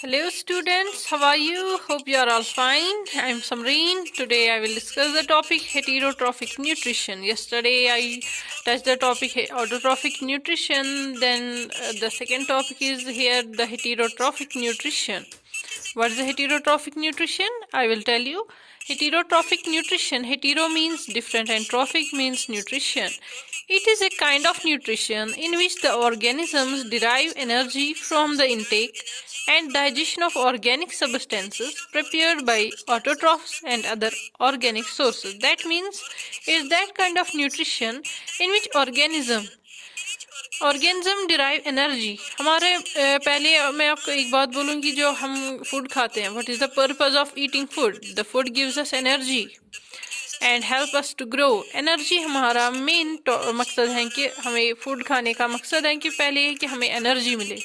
Hello students, how are you? Hope you are all fine. I'm Samreen. Today I will discuss the topic heterotrophic nutrition. Yesterday I touched the topic autotrophic nutrition. Then the second topic is here the heterotrophic nutrition. What is the heterotrophic nutrition? I will tell you. Heterotrophic nutrition. Hetero means different and trophic means nutrition. It is a kind of nutrition in which the organisms derive energy from the intake and digestion of organic substances prepared by autotrophs and other organic sources. That means it is that kind of nutrition in which organism derive energy हमारे पहले मैं आपको एक बात बोलूँगी जो हम food खाते हैं what is the purpose of eating food the food gives us energy and help us to grow energy हमारा मेन मकसद है कि हमें फूड खाने का मकसद है कि पहले है कि हमें एनर्जी मिले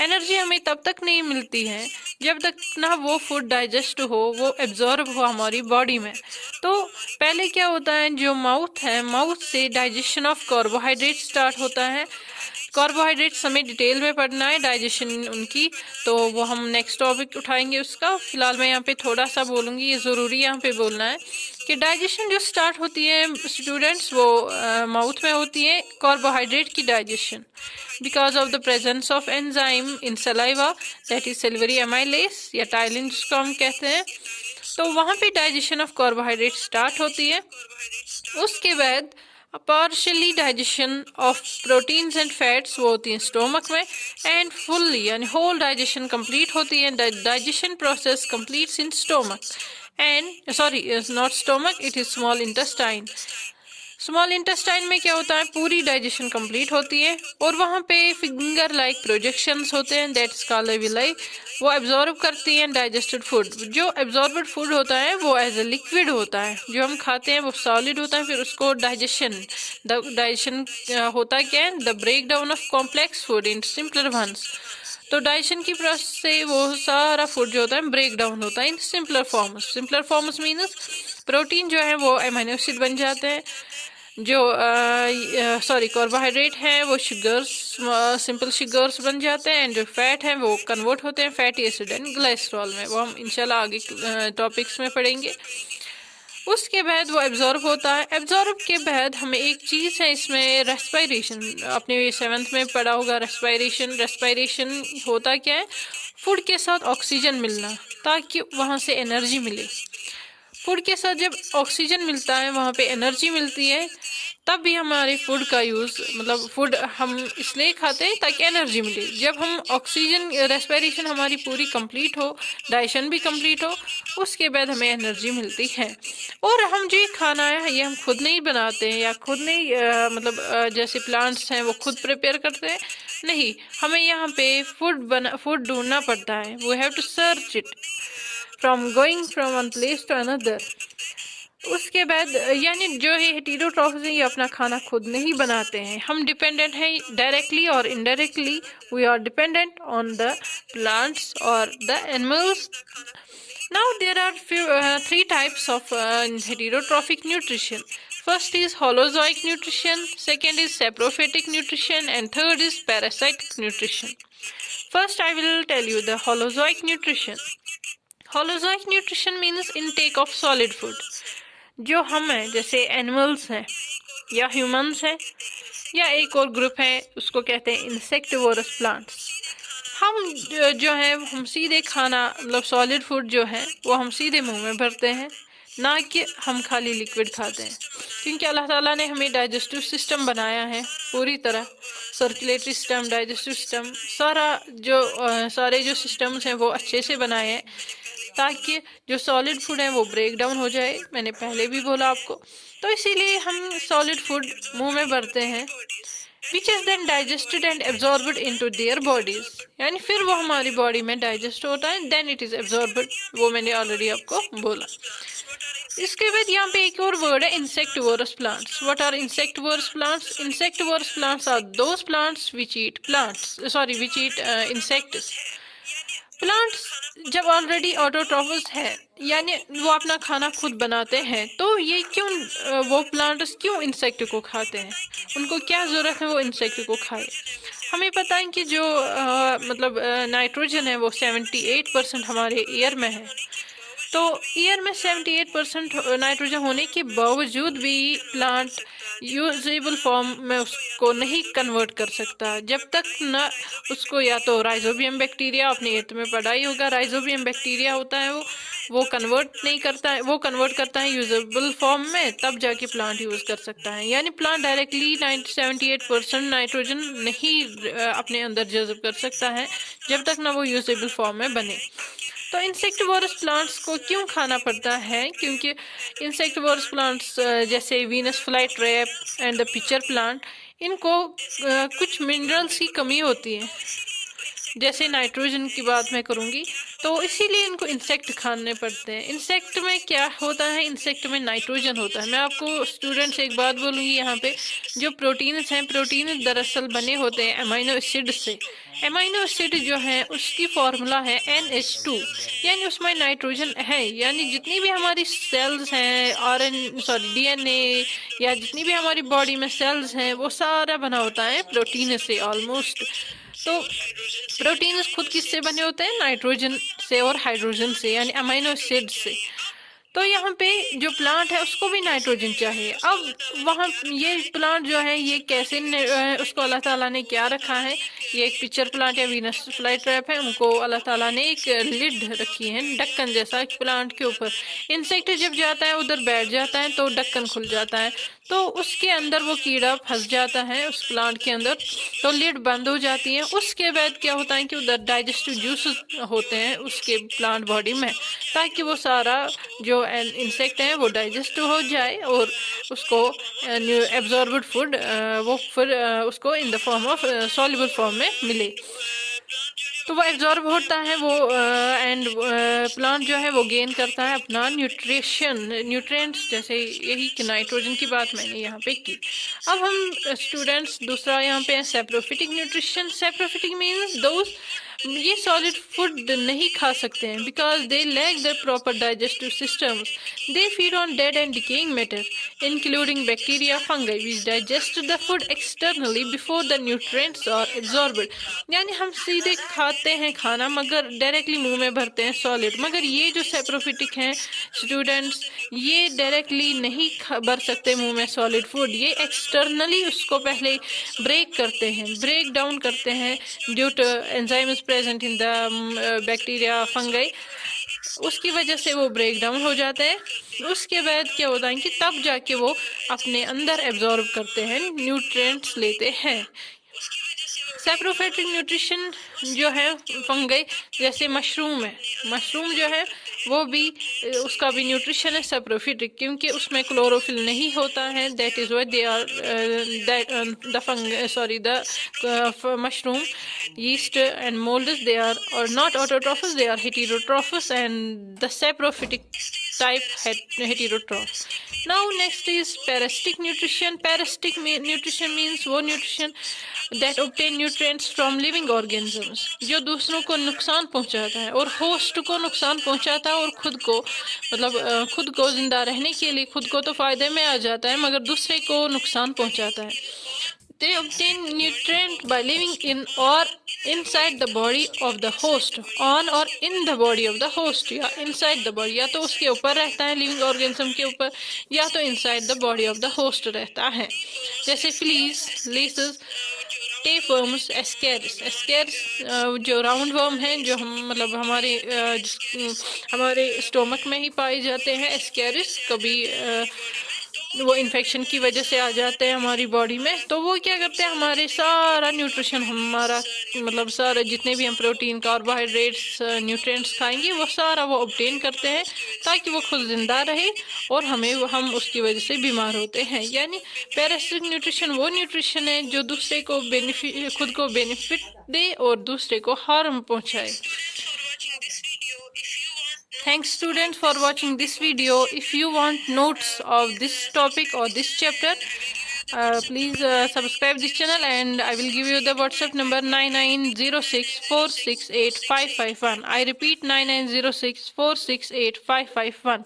एनर्जी हमें तब तक नहीं मिलती है जब तक ना वो फूड डाइजेस्ट हो वो एब्जॉर्ब हो हमारी बॉडी में तो पहले क्या होता है जो माउथ है माउथ से डाइजेशन ऑफ कार्बोहाइड्रेट स्टार्ट होता है कार्बोहाइड्रेट्स हमें डिटेल में पढ़ना है डाइजेशन उनकी तो वो हम नेक्स्ट टॉपिक उठाएंगे उसका फिलहाल मैं यहाँ पे थोड़ा सा बोलूँगी ये ज़रूरी यहाँ पे बोलना है कि डाइजेशन जो स्टार्ट होती है स्टूडेंट्स वो माउथ में होती है कार्बोहाइड्रेट की digestion because of the presence of enzyme in saliva that is silvery amylase या टाइलिन जिसको हम कहते हैं तो वहाँ पे डाइजेशन ऑफ कार्बोहाइड्रेट स्टार्ट होती है उसके बाद partially digestion of proteins and fats वो होती हैं स्टोमक में एंड फुल्ली यानी होल डाइजेशन कंप्लीट होती है digestion process completes in stomach and sorry not stomach it is small intestine में क्या होता है पूरी डाइजेशन कंप्लीट होती है और वहाँ पे फिंगर लाइक प्रोजेक्शंस होते हैं दैट इज कॉल्ड विलाई वो एब्जॉर्ब करती हैं डाइजेस्टेड फूड जो एब्जॉर्बड फूड होता है वो एज ए लिक्विड होता है जो हम खाते हैं वो सॉलिड होता है फिर उसको डाइजेशन होता क्या है the break down of complex food in simpler ones तो डाइजेशन की प्रोसेस से वो सारा फूड जो होता है ब्रेक डाउन होता है in simpler forms means protein जो है वो अमीनो एसिड बन जाते हैं जो कार्बोहाइड्रेट हैं वो शुगर्स सिंपल शुगर्स बन जाते हैं एंड जो फैट हैं वो कन्वर्ट होते हैं फैटी एसिड एंड ग्लाइसरॉल में वो हम इंशाल्लाह आगे टॉपिक्स में पढ़ेंगे उसके बाद वो एब्जॉर्ब होता है एब्जॉर्ब के बाद हमें एक चीज़ है इसमें रेस्पिरेशन आपने 7th में पढ़ा होगा रेस्पिरेशन होता क्या है फूड के साथ ऑक्सीजन मिलना ताकि वहाँ से एनर्जी मिले फूड के साथ जब ऑक्सीजन मिलता है वहाँ पे एनर्जी मिलती है तब भी हमारे फूड का यूज़ मतलब फूड हम इसलिए खाते हैं ताकि एनर्जी मिले जब हम ऑक्सीजन रेस्पिरेशन हमारी पूरी कंप्लीट हो डाइजेशन भी कंप्लीट हो उसके बाद हमें एनर्जी मिलती है और हम जो खाना है ये हम खुद नहीं बनाते हैं या खुद नहीं जैसे प्लांट्स हैं वो खुद प्रिपेयर करते हैं नहीं हमें यहाँ पे फूड ढूंढना पड़ता है we have to search it from going from one place to another उसके बाद यानी जो है हेटेरोट्रॉफ्स हैं ये अपना खाना खुद नहीं बनाते हैं हम डिपेंडेंट हैं डायरेक्टली और indirectly we are dependent on the plants और the animals now there are three types of heterotrophic nutrition first is holozoic nutrition second is saprophytic nutrition and third is parasitic nutrition first I will tell you the holozoic nutrition means intake of solid food जो हम हैं जैसे animals हैं या humans हैं या एक और ग्रुप है उसको कहते हैं इंसेक्टिवोरस प्लांट्स हम जो है हम सीधे खाना मतलब सॉलिड फूड जो है वो हम सीधे मुंह में भरते हैं ना कि हम खाली लिक्विड खाते हैं क्योंकि अल्लाह ताला ने हमें डाइजेस्टिव सिस्टम बनाया है पूरी तरह सर्कुलेटरी सिस्टम डाइजेस्टिव सिस्टम सारे जो सिस्टम्स हैं वो अच्छे से बनाए हैं ताकि जो सॉलिड फूड है वो ब्रेक डाउन हो जाए मैंने पहले भी बोला आपको तो इसीलिए हम सॉलिड फूड मुंह में भरते हैं which is then digested and absorbed into their bodies यानी फिर वो हमारी बॉडी में डाइजेस्ट होता है देन इट इज़ एब्जॉर्बड वो मैंने ऑलरेडी आपको बोला इसके बाद यहाँ पे एक और वर्ड है insectivorous plants what are insectivorous plants are those plants which eat insects plants जब ऑलरेडी ऑटोट्रॉफस है यानी वो अपना खाना खुद बनाते हैं तो ये क्यों वो प्लांट्स क्यों इंसेक्ट को खाते हैं उनको क्या ज़रूरत है वो इंसेक्ट को खाए हमें पता है कि जो मतलब नाइट्रोजन है वो 78% हमारे एयर में है। तो एयर में 78% नाइट्रोजन होने के बावजूद भी प्लांट यूजेबल फॉर्म में उसको नहीं कन्वर्ट कर सकता जब तक न उसको, या तो राइजोबियम बैक्टीरिया, आपने एर्थ में पढ़ा ही होगा, राइजोबियम बैक्टीरिया होता है वो कन्वर्ट नहीं करता है, वो कन्वर्ट करता है यूजेबल फॉर्म में, तब जाके प्लांट यूज कर सकता है। यानी प्लांट डायरेक्टली 78% नाइट्रोजन नहीं अपने अंदर जज्ब कर सकता है जब तक ना वो यूजेबल फॉर्म में बने। तो इंसेक्टिवोरस प्लांट्स को क्यों खाना पड़ता है? क्योंकि इंसेक्टिवोरस प्लांट्स जैसे Venus fly trap and the pitcher plant, इनको कुछ मिनरल्स की कमी होती है। जैसे नाइट्रोजन की बात मैं करूँगी, तो इसीलिए इनको इंसेक्ट खाने पड़ते हैं। इंसेक्ट में क्या होता है? इंसेक्ट में नाइट्रोजन होता है। मैं आपको स्टूडेंट्स एक बात बोलूँगी यहाँ पे, जो प्रोटीन्स हैं, प्रोटीन दरअसल बने होते हैं अमीनो एसिड से। अमीनो एसिड जो है उसकी फॉर्मूला है NH2, यानी उसमें नाइट्रोजन है। यानी जितनी भी हमारी सेल्स हैं, DNA, या जितनी भी हमारी बॉडी में सेल्स हैं, वो सारा बना होता है प्रोटीन से ऑलमोस्ट। तो प्रोटीन खुद किससे बने होते हैं? नाइट्रोजन से और हाइड्रोजन से, यानी अमीनो एसिड से। तो यहाँ पे जो प्लांट है उसको भी नाइट्रोजन चाहिए। अब वहाँ ये प्लांट जो है ये कैसे उसको अल्लाह ताला ने क्या रखा है? ये एक पिक्चर प्लांट या वीनस फ्लाई ट्रैप है, उनको अल्लाह ताला ने एक लिड रखी है ढक्कन जैसा प्लांट के ऊपर। इंसेक्ट जब जाता है उधर बैठ जाता है तो ढक्कन खुल जाता है, तो उसके अंदर वो कीड़ा फंस जाता है उस प्लांट के अंदर, तो लिड बंद हो जाती है। उसके बाद क्या होता है कि उधर डाइजेस्टिव जूसेस होते हैं उसके प्लांट बॉडी में, ताकि वो सारा जो इंसेक्ट है वो डाइजेस्ट हो जाए और उसको एब्जॉर्ब्ड फूड वो फिर उसको in the form of soluble form में मिले। तो वो एब्जॉर्ब होता है वो एंड प्लांट जो है वो गेन करता है अपना न्यूट्रिएंट्स, जैसे यही कि नाइट्रोजन की बात मैंने यहाँ पे की। अब हम स्टूडेंट्स दूसरा यहाँ पे saprophytic nutrition. Saprophytic means those ये सॉलिड फूड नहीं खा सकते हैं because they lack the proper digestive systems. They feed on dead and decaying matter including bacteria, fungi which digest the food externally before the nutrients are absorbed. यानी हम सीधे खाते हैं खाना मगर डायरेक्टली मुंह में भरते हैं सॉलिड, मगर ये जो सेप्रोफिटिक हैं स्टूडेंट्स, ये डायरेक्टली नहीं भर सकते मुंह में सॉलिड फूड। ये एक्सटर्नली उसको पहले ब्रेक करते हैं, ब्रेक डाउन करते हैं due to enzymes present in the bacteria, fungi, उसकी वजह से वो ब्रेक डाउन हो जाते हैं। उसके बाद क्या होता है कि तब जाके वो अपने अंदर एब्जॉर्ब करते हैं, न्यूट्रिएंट्स लेते हैं। सेप्रोफिटिक न्यूट्रिशन जो है फंगाई, जैसे मशरूम है, मशरूम जो है वो भी उसका भी न्यूट्रिशन है सेप्रोफिटिक, क्योंकि उसमें क्लोरोफिल नहीं होता है। That is why they are the mushroom yeast and molds, they are not autotrophs, they are heterotrophs, and the saprophytic type heterotroph. Now next is parasitic nutrition. Parasitic nutrition means वो nutrition that obtain nutrients from living organisms, जो दूसरों को नुकसान पहुंचाता है और host को नुकसान पहुंचाता है और खुद को, मतलब खुद को जिंदा रहने के लिए खुद को तो फायदे में आ जाता है मगर दूसरे को नुकसान पहुंचाता है। They obtain nutrient by living in or inside the body of the host, on or in the body of the host, या inside the body, या तो उसके ऊपर रहता है लिविंग ऑर्गेनिज्म के ऊपर, या तो inside the body of the host रहता है। जैसे fleas, laissez, tapeworms, Ascaris. Ascaris जो राउंड वर्म हैं, जो हम मतलब हमारे स्टोमक में ही पाए जाते हैं। एस्केरिस कभी वो इन्फेक्शन की वजह से आ जाते हैं हमारी बॉडी में, तो वो क्या करते हैं, हमारे सारा न्यूट्रिशन, हमारा मतलब सारा जितने भी हम प्रोटीन, कार्बोहाइड्रेट्स, न्यूट्रिएंट्स खाएंगे वो सारा वो ऑब्टेन करते हैं ताकि वो खुद जिंदा रहे और हम उसकी वजह से बीमार होते हैं। यानी पैरासिटिक न्यूट्रिशन वो न्यूट्रिशन है जो दूसरे को खुद को बेनिफिट दे और दूसरे को हार्म पहुँचाए। Thanks students for watching this video. If you want notes of this topic or this chapter, please subscribe this channel and I will give you the WhatsApp number 9906468551. I repeat 9906468551.